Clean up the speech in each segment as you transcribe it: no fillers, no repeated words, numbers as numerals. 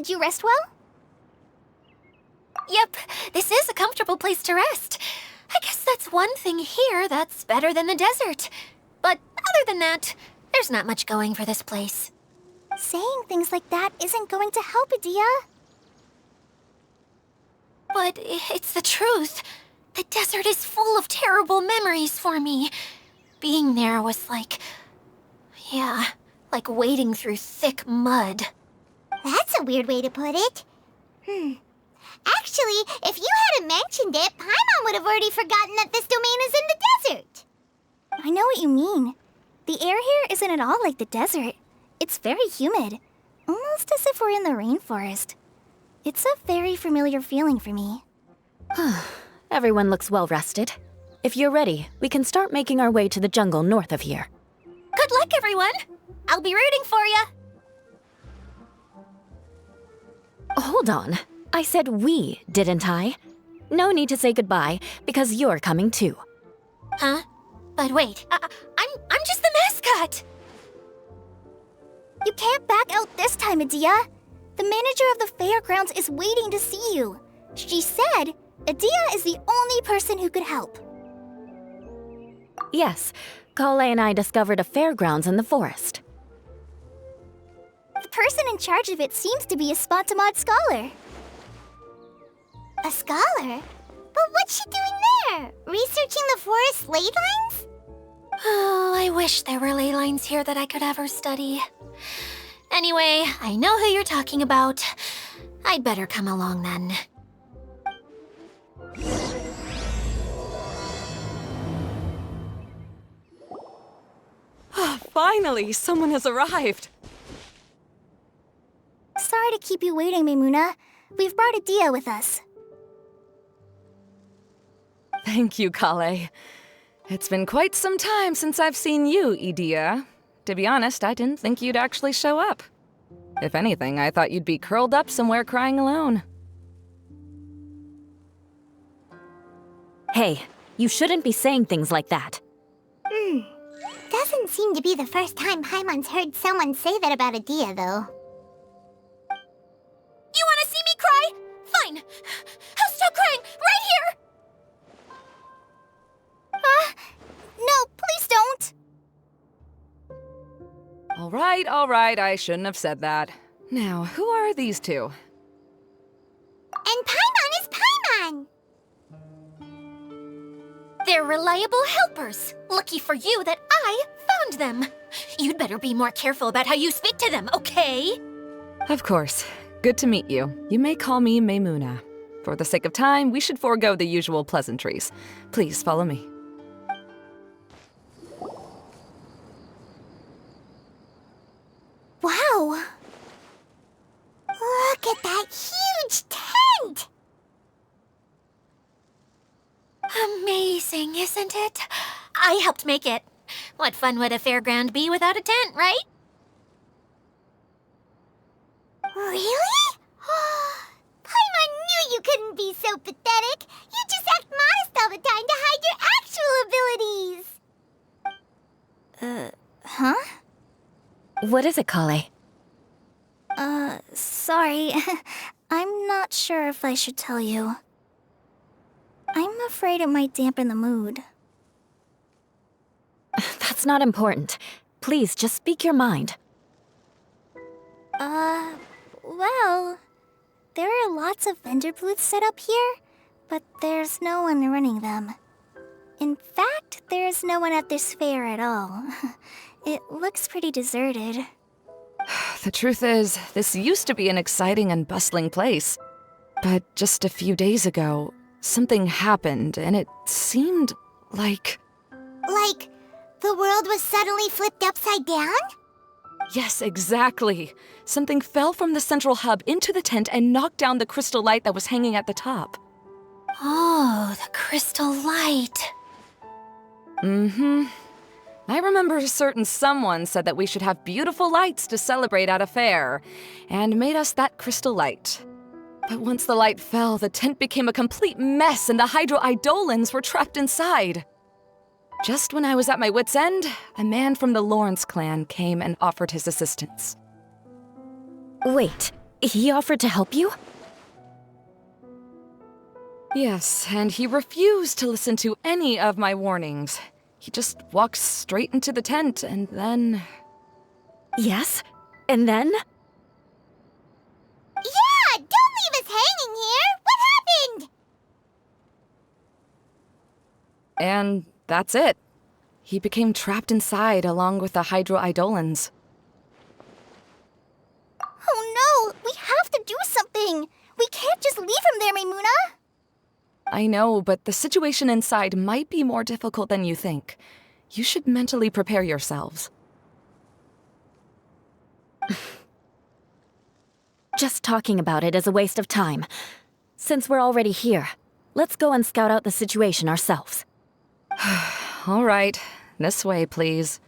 Did you rest well? Yep, this is a comfortable place to rest. I guess that's one thing here that's better than the desert. But other than that, there's not much going for this place. Saying things like that isn't going to help, Adia. But it's the truth. The desert is full of terrible memories for me. Being there was like... yeah, like wading through thick mud. That's a weird way to put it. Actually, if you hadn't mentioned it, Paimon would have already forgotten that this domain is in the desert. I know what you mean. The air here isn't at all like the desert. It's very humid, almost as if we're in the rainforest. It's a very familiar feeling for me. Everyone looks well rested. If you're ready, we can start making our way to the jungle north of here. Good luck, everyone! I'll be rooting for you! Hold on. I said we, didn't I? No need to say goodbye, because you're coming too. Huh? But wait, I'm just the mascot! You can't back out this time, Adia. The manager of the fairgrounds is waiting to see you. She said Adia is the only person who could help. Yes, Kale and I discovered a fairgrounds in the forest. The person in charge of it seems to be a Spontamod scholar. A scholar? But what's she doing there? Researching the forest ley lines? Oh, I wish there were ley lines here that I could ever study. Anyway, I know who you're talking about. I'd better come along then. Finally, someone has arrived. Sorry to keep you waiting, Maimuna. We've brought Adia with us. Thank you, Kale. It's been quite some time since I've seen you, Idia. To be honest, I didn't think you'd actually show up. If anything, I thought you'd be curled up somewhere crying alone. Hey, you shouldn't be saying things like that. Doesn't seem to be the first time Paimon's heard someone say that about Adia, though. You want to see me cry? Fine. I'll stop crying right here! No, please don't! All right, I shouldn't have said that. Now, who are these two? And Paimon is Paimon! They're reliable helpers. Lucky for you that I found them. You'd better be more careful about how you speak to them, okay? Of course. Good to meet you. You may call me Maimuna. For the sake of time, we should forego the usual pleasantries. Please follow me. Wow! Look at that huge tent! Amazing, isn't it? I helped make it. What fun would a fairground be without a tent, right? Really? Paimon knew you couldn't be so pathetic. You just act modest all the time to hide your actual abilities. Huh? What is it, Kale? Sorry. I'm not sure if I should tell you. I'm afraid it might dampen the mood. That's not important. Please, just speak your mind. Well, there are lots of vendor booths set up here, but there's no one running them. In fact, there's no one at this fair at all. It looks pretty deserted. The truth is, this used to be an exciting and bustling place. But just a few days ago, something happened, and it seemed like... Like, the world was suddenly flipped upside down? Yes, exactly. Something fell from the central hub into the tent and knocked down the crystal light that was hanging at the top. Oh, the crystal light. Mm-hmm. I remember a certain someone said that we should have beautiful lights to celebrate at a fair, and made us that crystal light. But once the light fell, the tent became a complete mess and the Hydro-Eidolons were trapped inside. Just when I was at my wit's end, a man from the Lawrence clan came and offered his assistance. Wait, He offered to help you? Yes, and he refused to listen to any of my warnings. He just walked straight into the tent, and then... Yes? And then? Yeah! Don't leave us hanging here! What happened? And that's it. He became trapped inside along with the hydroidolans. Oh no! We have to do something! We can't just leave him there, Maimuna! I know, but the situation inside might be more difficult than you think. You should mentally prepare yourselves. Just talking about it is a waste of time. Since we're already here, let's go and scout out the situation ourselves. All right, this way, please.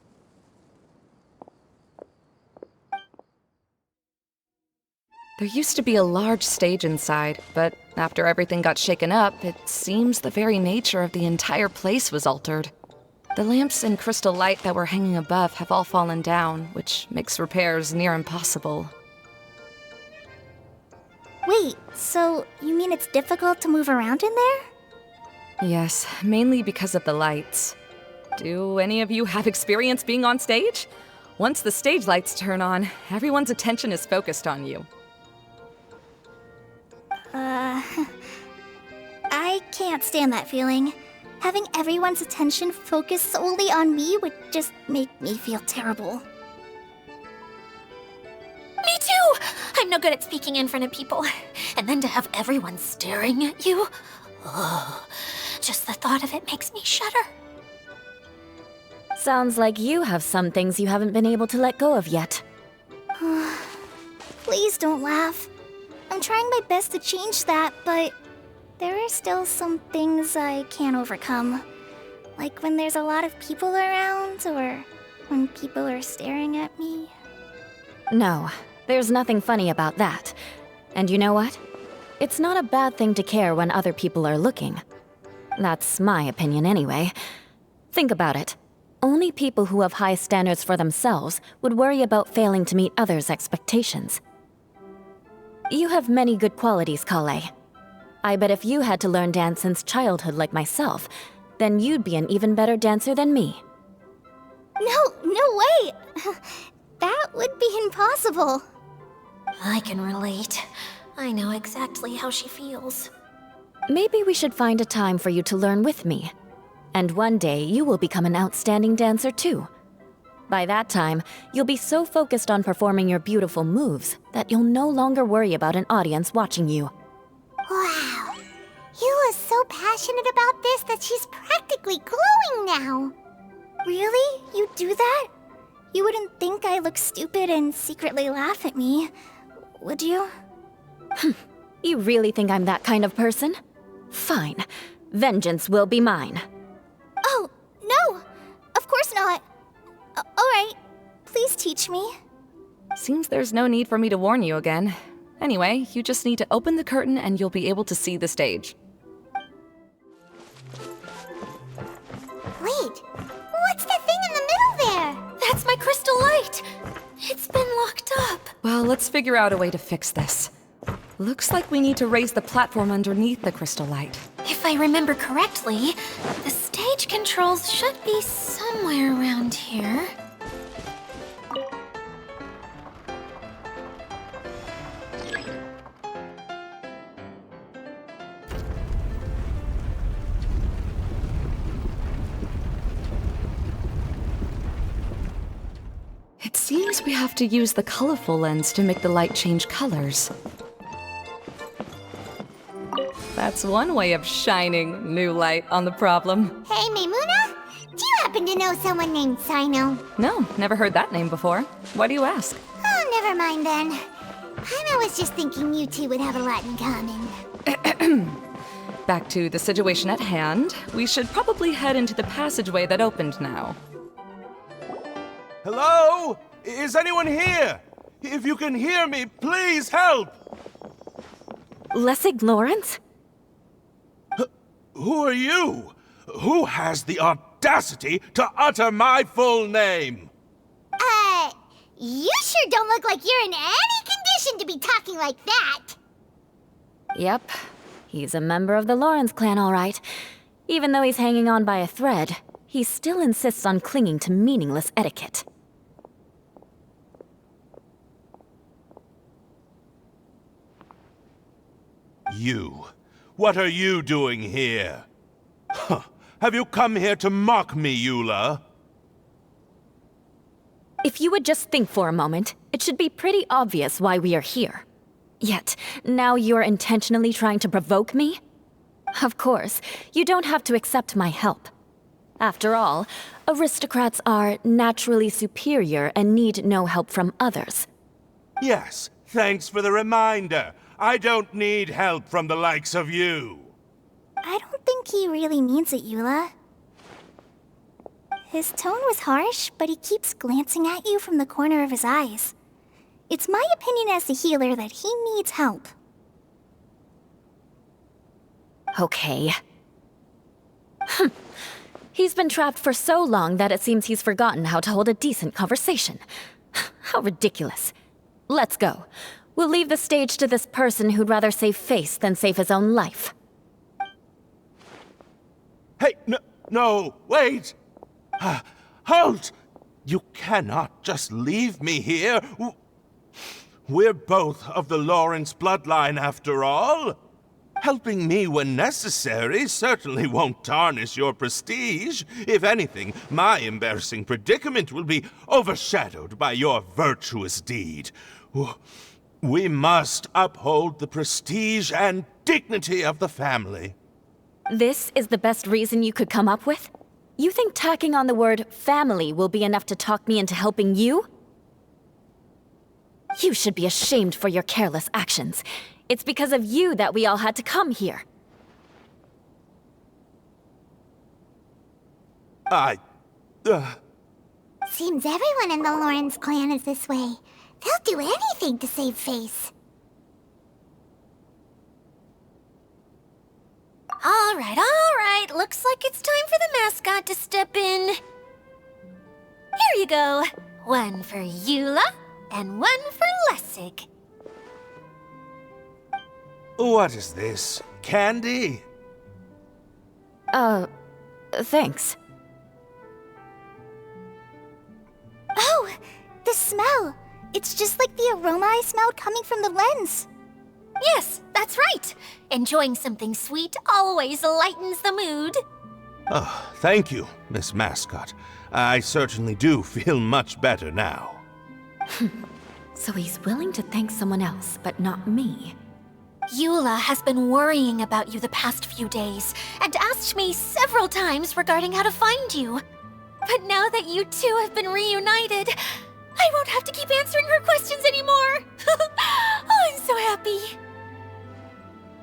There used to be a large stage inside, but after everything got shaken up, it seems the very nature of the entire place was altered. The lamps and crystal light that were hanging above have all fallen down, which makes repairs near impossible. Wait, so you mean it's difficult to move around in there? Yes, mainly because of the lights. Do any of you have experience being on stage? Once the stage lights turn on, everyone's attention is focused on you. I can't stand that feeling. Having everyone's attention focused solely on me would just make me feel terrible. Me too! I'm no good at speaking in front of people. And then to have everyone staring at you. Oh, just the thought of it makes me shudder. Sounds like you have some things you haven't been able to let go of yet. Please don't laugh. I'm trying my best to change that, but there are still some things I can't overcome. Like when there's a lot of people around, or when people are staring at me. No, there's nothing funny about that. And you know what? It's not a bad thing to care when other people are looking. That's my opinion anyway. Think about it. Only people who have high standards for themselves would worry about failing to meet others' expectations. You have many good qualities, Kale. I bet if you had to learn dance since childhood like myself, then you'd be an even better dancer than me. No way! That would be impossible. I can relate. I know exactly how she feels. Maybe we should find a time for you to learn with me. And one day, you will become an outstanding dancer too. By that time, you'll be so focused on performing your beautiful moves that you'll no longer worry about an audience watching you. Wow. You are so passionate about this that she's practically glowing now. Really? You do that? You wouldn't think I look stupid and secretly laugh at me, would you? You really think I'm that kind of person? Fine. Vengeance will be mine. Oh, no! Of course not. Alright, please teach me. Seems there's no need for me to warn you again. Anyway, you just need to open the curtain and you'll be able to see the stage. Wait, what's that thing in the middle there? That's my crystal light! It's been locked up. Well, let's figure out a way to fix this. Looks like we need to raise the platform underneath the crystal light. If I remember correctly, the stage controls should be somewhere around here. It seems we have to use the colorful lens to make the light change colors. That's one way of shining new light on the problem. Hey, Maimuna? Do you happen to know someone named Sino? No, never heard that name before. Why do you ask? Oh, never mind then. I was just thinking you two would have a lot in common. Back to the situation at hand. We should probably head into the passageway that opened now. Hello? Is anyone here? If you can hear me, please help! Lessig Lawrence? Who are you? Who has the audacity to utter my full name? You sure don't look like you're in any condition reason to be talking like that. Yep, he's a member of the Lawrence clan, all right. Even though he's hanging on by a thread, he still insists on clinging to meaningless etiquette. You. What are you doing here? Huh. Have you come here to mock me, Eula? If you would just think for a moment, it should be pretty obvious why we are here. Yet, now you're intentionally trying to provoke me? Of course, you don't have to accept my help. After all, aristocrats are naturally superior and need no help from others. Yes, thanks for the reminder. I don't need help from the likes of you. I don't think he really means it, Eula. His tone was harsh, but he keeps glancing at you from the corner of his eyes. It's my opinion as the healer that he needs help. Okay. He's been trapped for so long that it seems he's forgotten how to hold a decent conversation. How ridiculous. Let's go. We'll leave the stage to this person who'd rather save face than save his own life. Hey, no, wait! Halt! You cannot just leave me here. We're both of the Lawrence bloodline, after all. Helping me when necessary certainly won't tarnish your prestige. If anything, my embarrassing predicament will be overshadowed by your virtuous deed. We must uphold the prestige and dignity of the family. This is the best reason you could come up with? You think tacking on the word family will be enough to talk me into helping you? You should be ashamed for your careless actions. It's because of you that we all had to come here. Seems everyone in the Lawrence clan is this way. They'll do anything to save face. All right. Looks like it's time for the mascot to step in. Here you go. One for Eula, and one for Lessig. What is this? Candy? Thanks. Oh, the smell! It's just like the aroma I smelled coming from the lens. Yes, that's right. Enjoying something sweet always lightens the mood. Oh, thank you, Miss Mascot. I certainly do feel much better now. So he's willing to thank someone else, but not me. Eula has been worrying about you the past few days and asked me several times regarding how to find you. But now that you two have been reunited, I won't have to keep answering her questions anymore. Oh, I'm so happy.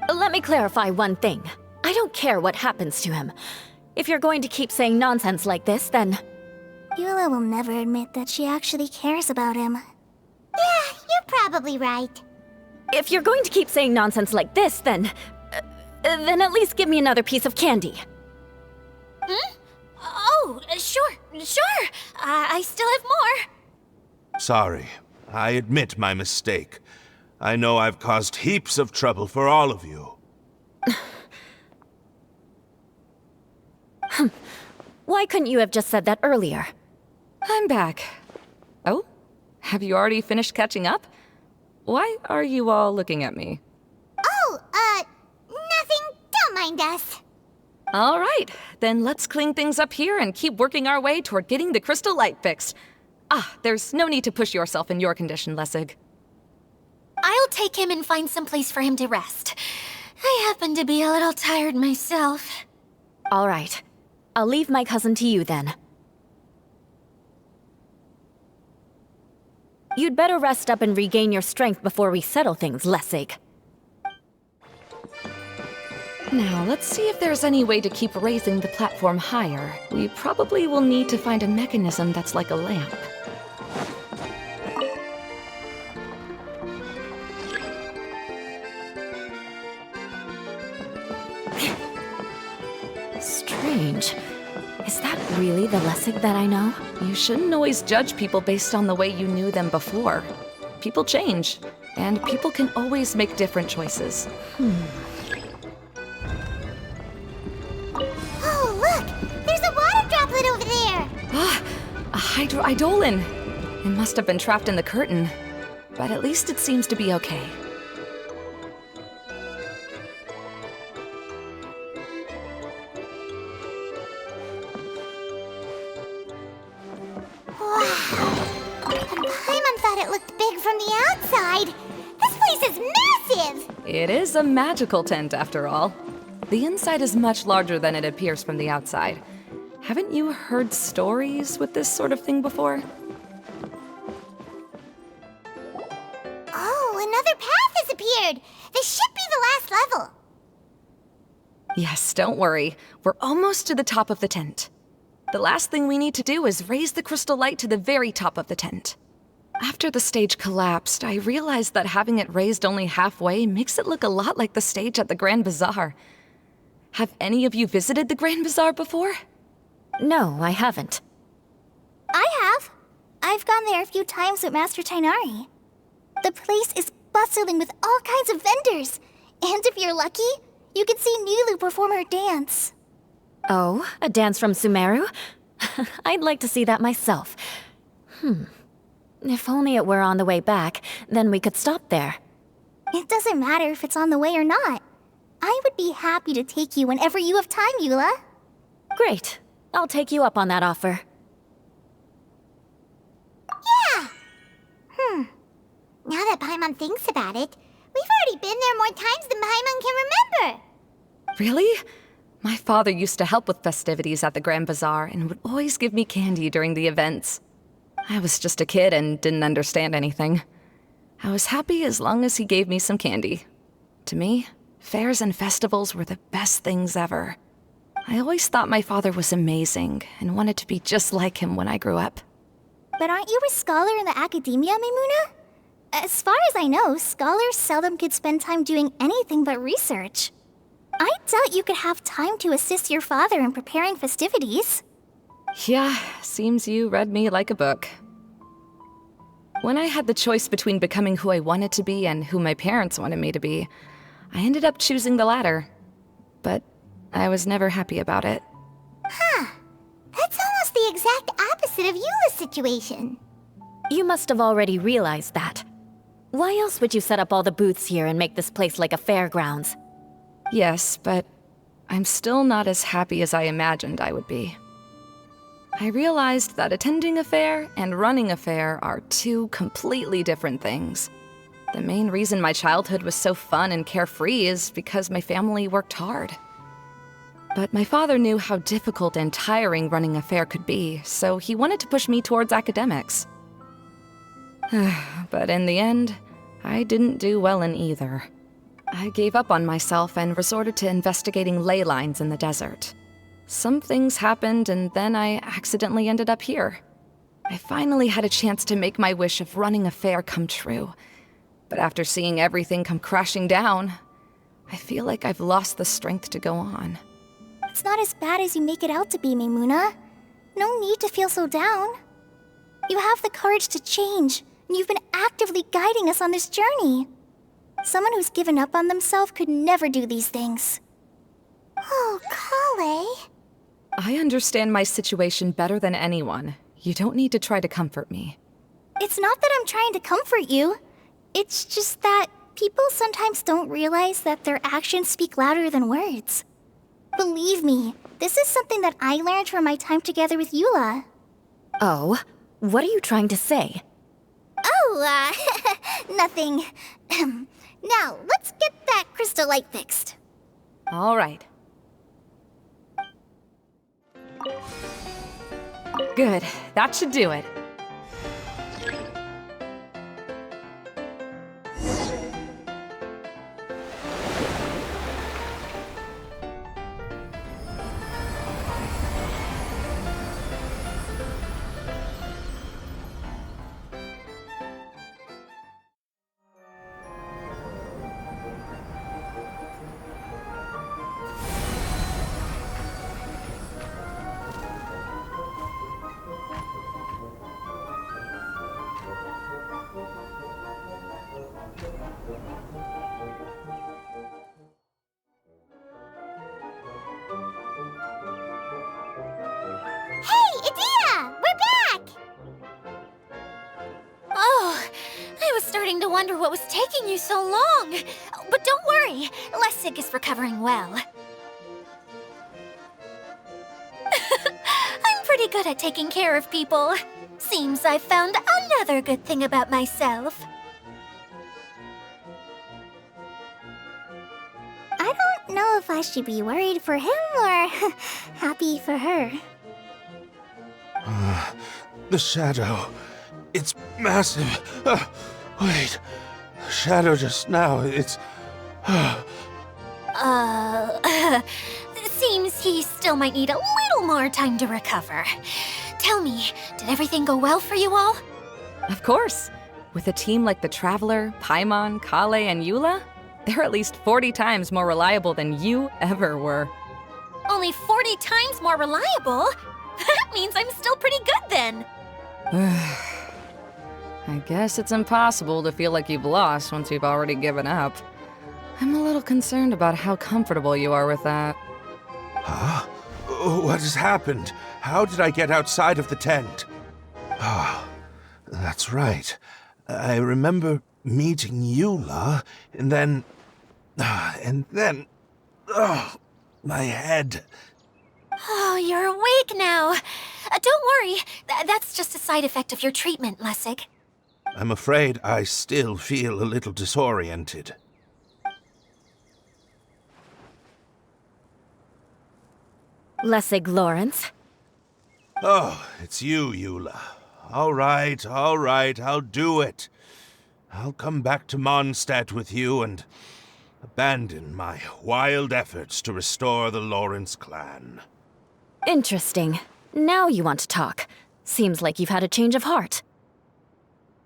Let me clarify one thing. I don't care what happens to him. If you're going to keep saying nonsense like this, then... Eula will never admit that she actually cares about him. Yeah, you're probably right. If you're going to keep saying nonsense like this, then at least give me another piece of candy. Hmm? Oh, sure. I still have more. Sorry. I admit my mistake. I know I've caused heaps of trouble for all of you. Why couldn't you have just said that earlier? I'm back. Oh? Have you already finished catching up? Why are you all looking at me? Oh, nothing. Don't mind us. All right, then let's clean things up here and keep working our way toward getting the crystal light fixed. There's no need to push yourself in your condition, Lessig. I'll take him and find some place for him to rest. I happen to be a little tired myself. All right. I'll leave my cousin to you then. You'd better rest up and regain your strength before we settle things, Lessig. Now, let's see if there's any way to keep raising the platform higher. We probably will need to find a mechanism that's like a lamp. Strange. Is that really the Lessig that I know? You shouldn't always judge people based on the way you knew them before. People change. And people can always make different choices. Oh, look! There's a water droplet over there! Ah, a hydroidolin! It must have been trapped in the curtain. But at least it seems to be okay. And Paimon thought it looked big from the outside. This place is massive! It is a magical tent, after all. The inside is much larger than it appears from the outside. Haven't you heard stories with this sort of thing before? Oh, another path has appeared! This should be the last level. Yes, don't worry. We're almost to the top of the tent. The last thing we need to do is raise the crystal light to the very top of the tent. After the stage collapsed, I realized that having it raised only halfway makes it look a lot like the stage at the Grand Bazaar. Have any of you visited the Grand Bazaar before? No, I haven't. I have. I've gone there a few times with Master Tainari. The place is bustling with all kinds of vendors. And if you're lucky, you can see Nulu perform her dance. Oh, a dance from Sumeru? I'd like to see that myself. If only it were on the way back, then we could stop there. It doesn't matter if it's on the way or not. I would be happy to take you whenever you have time, Eula. Great. I'll take you up on that offer. Yeah! Now that Paimon thinks about it, we've already been there more times than Paimon can remember. Really? My father used to help with festivities at the Grand Bazaar and would always give me candy during the events. I was just a kid and didn't understand anything. I was happy as long as he gave me some candy. To me, fairs and festivals were the best things ever. I always thought my father was amazing and wanted to be just like him when I grew up. But aren't you a scholar in the academia, Maimuna? As far as I know, scholars seldom could spend time doing anything but research. I doubt you could have time to assist your father in preparing festivities. Yeah, seems you read me like a book. When I had the choice between becoming who I wanted to be and who my parents wanted me to be, I ended up choosing the latter. But I was never happy about it. That's almost the exact opposite of Eula's situation. You must have already realized that. Why else would you set up all the booths here and make this place like a fairgrounds? Yes, but I'm still not as happy as I imagined I would be. I realized that attending a fair and running a fair are two completely different things. The main reason my childhood was so fun and carefree is because my family worked hard. But my father knew how difficult and tiring running a fair could be, so he wanted to push me towards academics. But in the end, I didn't do well in either. I gave up on myself and resorted to investigating ley lines in the desert. Some things happened, and then I accidentally ended up here. I finally had a chance to make my wish of running a fair come true. But after seeing everything come crashing down, I feel like I've lost the strength to go on. It's not as bad as you make it out to be, Maimuna. No need to feel so down. You have the courage to change, and you've been actively guiding us on this journey. Someone who's given up on themselves could never do these things. Oh, Kale. I understand my situation better than anyone. You don't need to try to comfort me. It's not that I'm trying to comfort you. It's just that people sometimes don't realize that their actions speak louder than words. Believe me, this is something that I learned from my time together with Eula. Oh, what are you trying to say? Oh, nothing. Now, let's get that crystal light fixed. All right. Good. That should do it. starting to wonder what was taking you so long. But don't worry, Lessig is recovering well. I'm pretty good at taking care of people. Seems I've found another good thing about myself. I don't know if I should be worried for him or happy for her. The shadow. It's massive. Wait. The shadow just now, it's... Seems he still might need a little more time to recover. Tell me, did everything go well for you all? Of course. With a team like the Traveler, Paimon, Kale, and Eula, they're at least 40 times more reliable than you ever were. Only 40 times more reliable? That means I'm still pretty good then. I guess it's impossible to feel like you've lost once you've already given up. I'm a little concerned about how comfortable you are with that. Huh? What has happened? How did I get outside of the tent? Ah, that's right. I remember meeting Eula, and then... my head. Oh, you're awake now. Don't worry, that's just a side effect of your treatment, Lessig. I'm afraid I still feel a little disoriented. Lessig Lawrence. Oh, it's you, Eula. All right, I'll do it. I'll come back to Mondstadt with you and abandon my wild efforts to restore the Lawrence clan. Interesting. Now you want to talk. Seems like you've had a change of heart.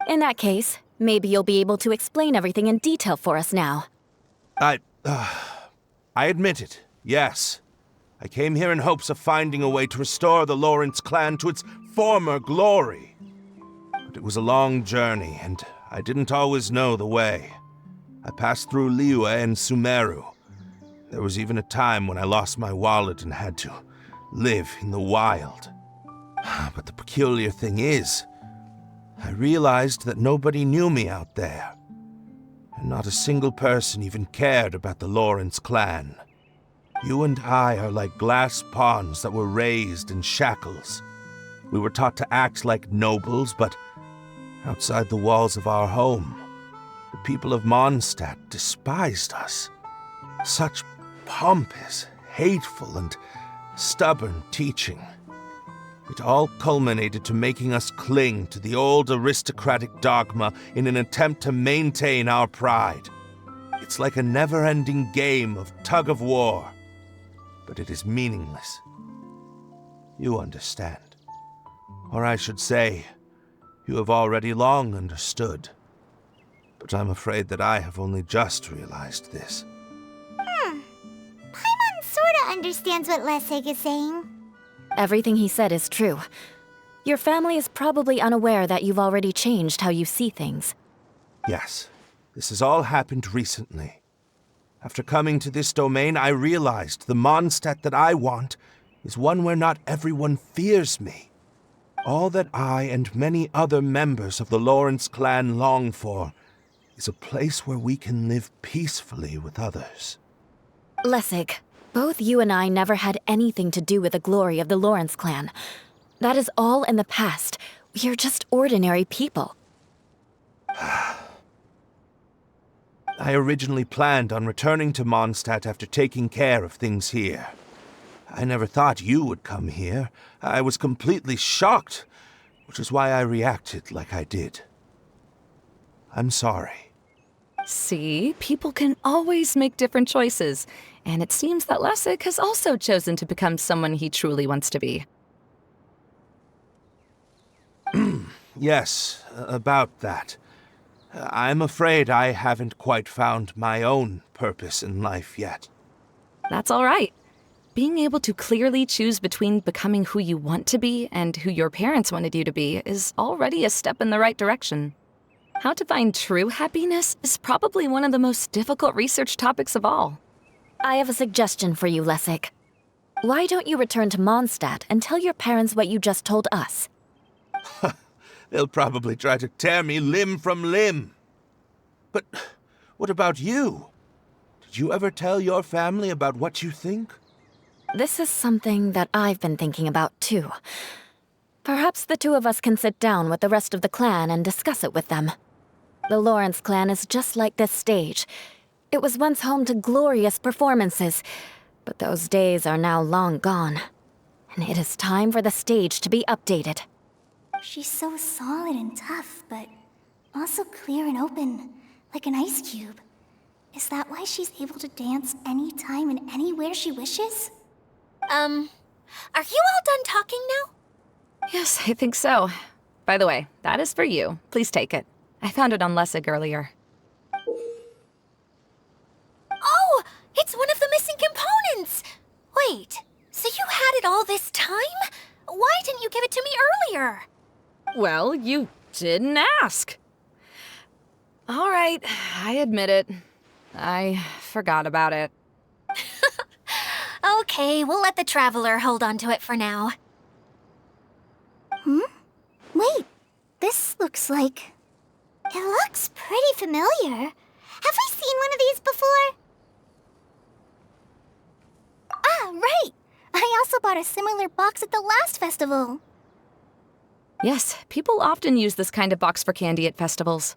In that case, maybe you'll be able to explain everything in detail for us now. I admit it, yes. I came here in hopes of finding a way to restore the Lawrence clan to its former glory. But it was a long journey, and I didn't always know the way. I passed through Liyue and Sumeru. There was even a time when I lost my wallet and had to live in the wild. But the peculiar thing is, I realized that nobody knew me out there. And not a single person even cared about the Lawrence clan. You and I are like glass pawns that were raised in shackles. We were taught to act like nobles, but outside the walls of our home, the people of Mondstadt despised us. Such pompous, hateful, and stubborn teaching. It all culminated to making us cling to the old aristocratic dogma in an attempt to maintain our pride. It's like a never-ending game of tug-of-war, but it is meaningless. You understand. Or I should say, you have already long understood. But I'm afraid that I have only just realized this. Paimon sorta understands what Lessig is saying. Everything he said is true. Your family is probably unaware that you've already changed how you see things. Yes, this has all happened recently. After coming to this domain, I realized the Mondstadt that I want is one where not everyone fears me. All that I and many other members of the Lawrence clan long for is a place where we can live peacefully with others. Lessig, both you and I never had anything to do with the glory of the Lawrence clan. That is all in the past. We are just ordinary people. I originally planned on returning to Mondstadt after taking care of things here. I never thought you would come here. I was completely shocked, which is why I reacted like I did. I'm sorry. See, people can always make different choices, and it seems that Lessig has also chosen to become someone he truly wants to be. Yes, about that. I'm afraid I haven't quite found my own purpose in life yet. That's all right. Being able to clearly choose between becoming who you want to be and who your parents wanted you to be is already a step in the right direction. How to find true happiness is probably one of the most difficult research topics of all. I have a suggestion for you, Lessig. Why don't you return to Mondstadt and tell your parents what you just told us? They'll probably try to tear me limb from limb. But what about you? Did you ever tell your family about what you think? This is something that I've been thinking about, too. Perhaps the two of us can sit down with the rest of the clan and discuss it with them. The Lawrence clan is just like this stage. It was once home to glorious performances, but those days are now long gone. And it is time for the stage to be updated. She's so solid and tough, but also clear and open, like an ice cube. Is that why she's able to dance anytime and anywhere she wishes? Are you all done talking now? Yes, I think so. By the way, that is for you. Please take it. I found it on Lessig earlier. Oh, it's one of the missing components! Wait, so you had it all this time? Why didn't you give it to me earlier? Well, you didn't ask. All right, I admit it. I forgot about it. Okay, we'll let the Traveler hold on to it for now. Wait, this looks like... It looks pretty familiar. Have we seen one of these before? Ah, right! I also bought a similar box at the last festival. Yes, people often use this kind of box for candy at festivals.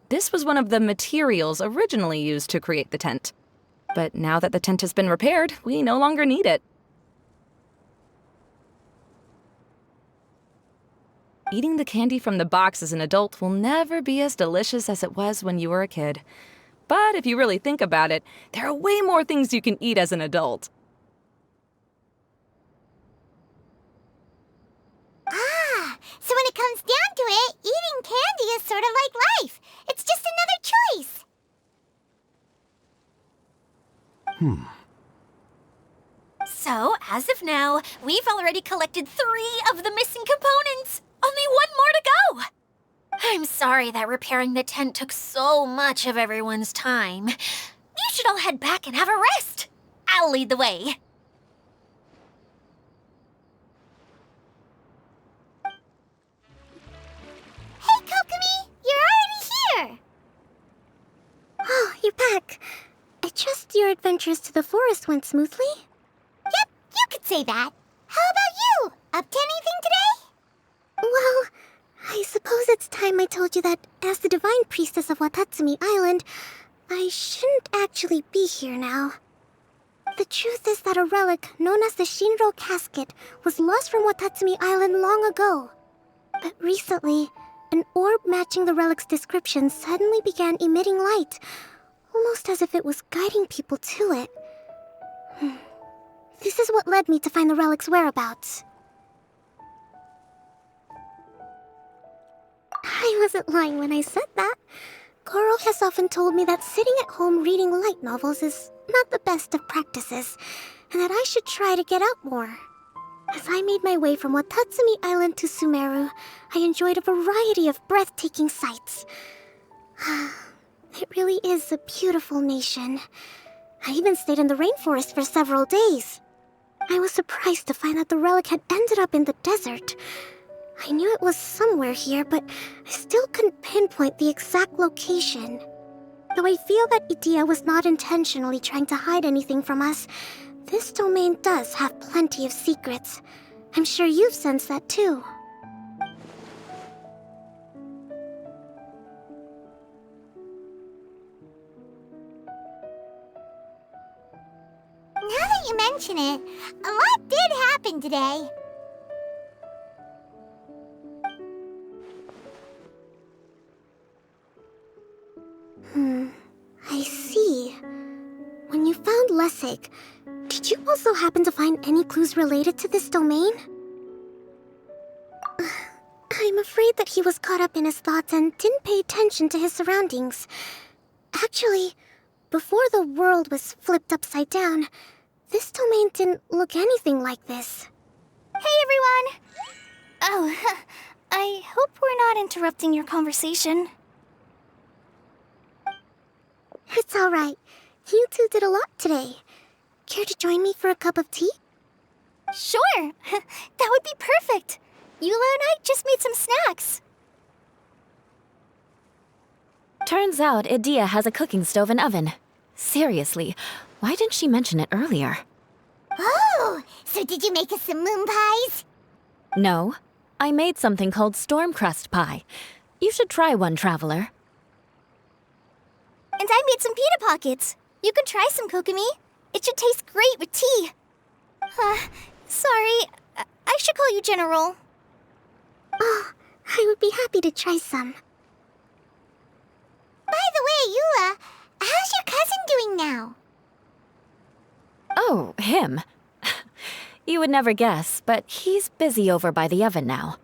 This was one of the materials originally used to create the tent. But now that the tent has been repaired, we no longer need it. Eating the candy from the box as an adult will never be as delicious as it was when you were a kid. But if you really think about it, there are way more things you can eat as an adult. Ah, so when it comes down to it, eating candy is sort of like life. It's just another choice. So, as of now, we've already collected 3 of the missing components. Only 1 more to go. I'm sorry that repairing the tent took so much of everyone's time. You should all head back and have a rest. I'll lead the way. Hey, Kokomi! You're already here! Oh, you're back. I trust your adventures to the forest went smoothly? Yep, you could say that. How about you? Up to anything today? Well, I suppose it's time I told you that as the Divine Priestess of Watatsumi Island, I shouldn't actually be here now. The truth is that a relic known as the Shinro Casket was lost from Watatsumi Island long ago. But recently, an orb matching the relic's description suddenly began emitting light, almost as if it was guiding people to it. This is what led me to find the relic's whereabouts. I wasn't lying when I said that. Goro has often told me that sitting at home reading light novels is not the best of practices, and that I should try to get out more. As I made my way from Watatsumi Island to Sumeru, I enjoyed a variety of breathtaking sights. It really is a beautiful nation. I even stayed in the rainforest for several days. I was surprised to find that the relic had ended up in the desert. I knew it was somewhere here, but I still couldn't pinpoint the exact location. Though I feel that Idia was not intentionally trying to hide anything from us, this domain does have plenty of secrets. I'm sure you've sensed that too. Now that you mention it, a lot did happen today. I see. When you found Lessig, did you also happen to find any clues related to this domain? I'm afraid that he was caught up in his thoughts and didn't pay attention to his surroundings. Actually, before the world was flipped upside down, this domain didn't look anything like this. Hey, everyone! Oh, I hope we're not interrupting your conversation. It's all right. You two did a lot today. Care to join me for a cup of tea? Sure. That would be perfect. Eula and I just made some snacks. Turns out Idia has a cooking stove and oven. Seriously, why didn't she mention it earlier? Oh, so did you make us some moon pies? No, I made something called storm crust pie. You should try one, Traveler. And I made some pita pockets. You could try some, Kokomi. It should taste great with tea. Sorry, I should call you General. Oh, I would be happy to try some. By the way, Eula, how's your cousin doing now? Oh, him. You would never guess, but he's busy over by the oven now.